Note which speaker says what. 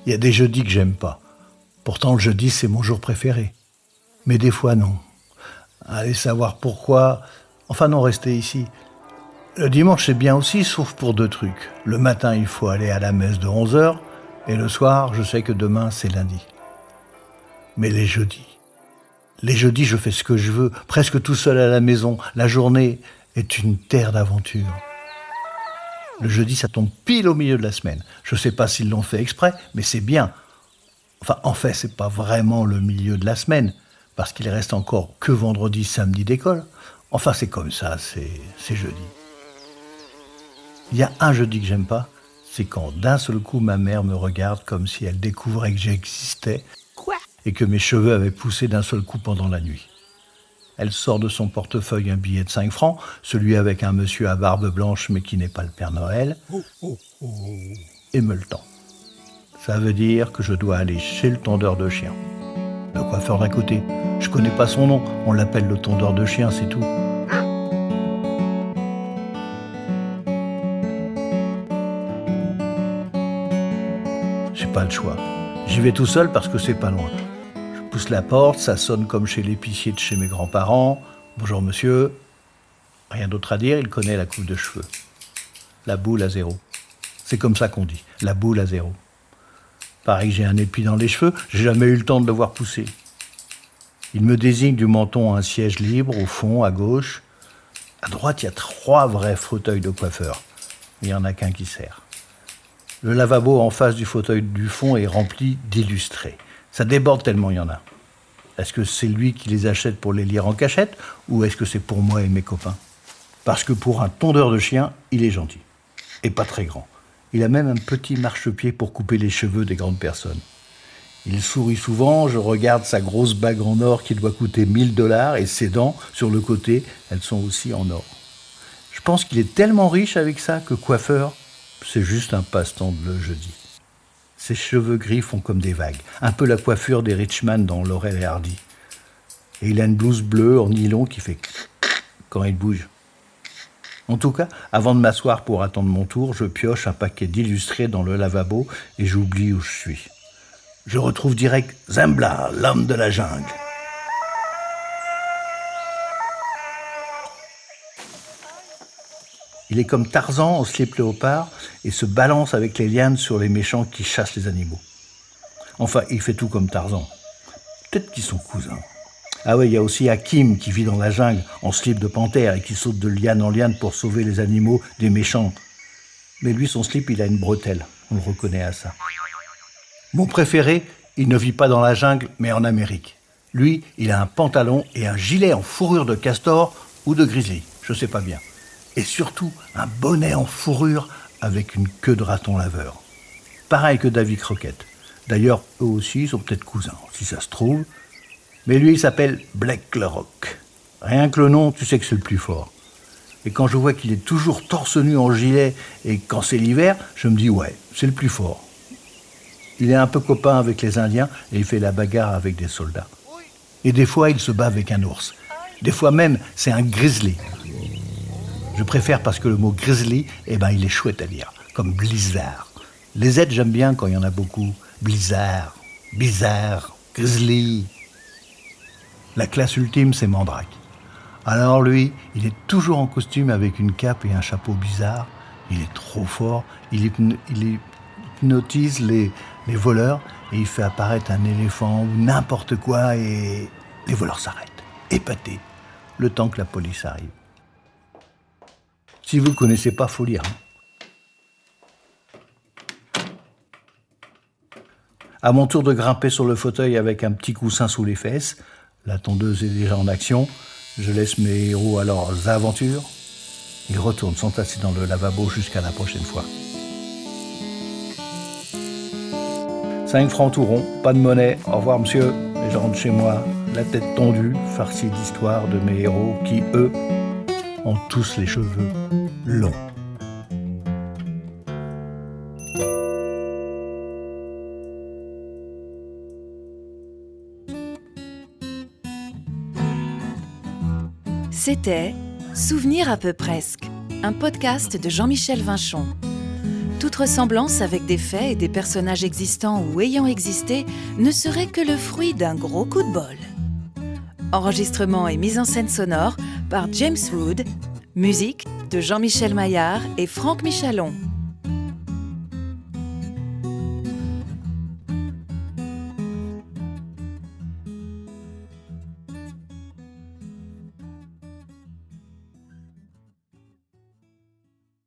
Speaker 1: Il y a des jeudis que j'aime pas. Pourtant, le jeudi, c'est mon jour préféré. Mais des fois, non. Allez savoir pourquoi. Enfin non, restez ici. Le dimanche, c'est bien aussi, sauf pour 2 trucs. Le matin, il faut aller à la messe de 11h, et le soir, je sais que demain, c'est lundi. Mais les jeudis, je fais ce que je veux, presque tout seul à la maison. La journée est une terre d'aventure. Le jeudi, ça tombe pile au milieu de la semaine. Je sais pas s'ils l'ont fait exprès, mais c'est bien. Enfin, en fait, c'est pas vraiment le milieu de la semaine, parce qu'il reste encore que vendredi, samedi d'école. Enfin, c'est comme ça, c'est jeudi. Il y a un jeudi que j'aime pas, c'est quand d'un seul coup ma mère me regarde comme si elle découvrait que j'existais.
Speaker 2: Quoi ?
Speaker 1: Et que mes cheveux avaient poussé d'un seul coup pendant la nuit. Elle sort de son portefeuille un billet de 5 francs, celui avec un monsieur à barbe blanche mais qui n'est pas le Père Noël, et me le tend. Ça veut dire que je dois aller chez le tondeur de chiens. Le coiffeur d'à côté. Je connais pas son nom, on l'appelle le tondeur de chiens, c'est tout. J'ai pas le choix. J'y vais tout seul parce que c'est pas loin. Je pousse la porte, ça sonne comme chez l'épicier de chez mes grands-parents. Bonjour monsieur. Rien d'autre à dire, il connaît la coupe de cheveux. La boule à 0. C'est comme ça qu'on dit, la boule à 0. Pareil, j'ai un épi dans les cheveux, j'ai jamais eu le temps de le voir pousser. Il me désigne du menton un siège libre, au fond, à gauche. À droite, il y a 3 vrais fauteuils de coiffeur. Il n'y en a qu'un qui sert. Le lavabo en face du fauteuil du fond est rempli d'illustrés. Ça déborde tellement il y en a. Est-ce que c'est lui qui les achète pour les lire en cachette ou est-ce que c'est pour moi et mes copains ? Parce que pour un tondeur de chien, il est gentil. Et pas très grand. Il a même un petit marchepied pour couper les cheveux des grandes personnes. Il sourit souvent, je regarde sa grosse bague en or qui doit coûter $1000 et ses dents, sur le côté, elles sont aussi en or. Je pense qu'il est tellement riche avec ça que coiffeur, c'est juste un passe-temps le jeudi. Ses cheveux gris font comme des vagues, un peu la coiffure des Richman dans Laurel et Hardy. Et il a une blouse bleue en nylon qui fait quand il bouge. En tout cas, avant de m'asseoir pour attendre mon tour, je pioche un paquet d'illustrés dans le lavabo et j'oublie où je suis. Je retrouve direct Zambla, l'homme de la jungle. Il est comme Tarzan en slip léopard et se balance avec les lianes sur les méchants qui chassent les animaux. Enfin, il fait tout comme Tarzan. Peut-être qu'ils sont cousins. Ah oui, il y a aussi Hakim qui vit dans la jungle en slip de panthère et qui saute de liane en liane pour sauver les animaux des méchants. Mais lui, son slip, il a une bretelle. On le reconnaît à ça. Mon préféré, il ne vit pas dans la jungle, mais en Amérique. Lui, il a un pantalon et un gilet en fourrure de castor ou de grizzly, je sais pas bien. Et surtout, un bonnet en fourrure avec une queue de raton laveur. Pareil que Davy Crockett. D'ailleurs, eux aussi, ils sont peut-être cousins, si ça se trouve. Mais lui, il s'appelle Black le Rock. Rien que le nom, tu sais que c'est le plus fort. Et quand je vois qu'il est toujours torse nu en gilet et quand c'est l'hiver, je me dis ouais, c'est le plus fort. Il est un peu copain avec les Indiens et il fait la bagarre avec des soldats. Et des fois, il se bat avec un ours. Des fois même, c'est un grizzly. Je préfère parce que le mot grizzly, il est chouette à lire, comme blizzard. Les Z, j'aime bien quand il y en a beaucoup. Blizzard, bizarre, grizzly. La classe ultime, c'est Mandrake. Alors lui, il est toujours en costume avec une cape et un chapeau bizarre. Il est trop fort. Il hypnotise les voleurs et il fait apparaître un éléphant ou n'importe quoi et les voleurs s'arrêtent, épatés, le temps que la police arrive. Si vous ne connaissez pas, faut lire. À mon tour de grimper sur le fauteuil avec un petit coussin sous les fesses, la tondeuse est déjà en action, je laisse mes héros à leurs aventures. Ils retournent s'entasser dans le lavabo jusqu'à la prochaine fois. 5 francs tout rond, pas de monnaie, au revoir monsieur. Et je rentre chez moi, la tête tondue, farcie d'histoires de mes héros qui, eux, ont tous les cheveux longs.
Speaker 2: C'était Souvenirs à peu presque, un podcast de Jean-Michel Vinchon. toute ressemblance avec des faits et des personnages existants ou ayant existé ne serait que le fruit d'un gros coup de bol. Enregistrement et mise en scène sonore par James Wood, musique de Jean-Michel Maillard et Franck Michalon.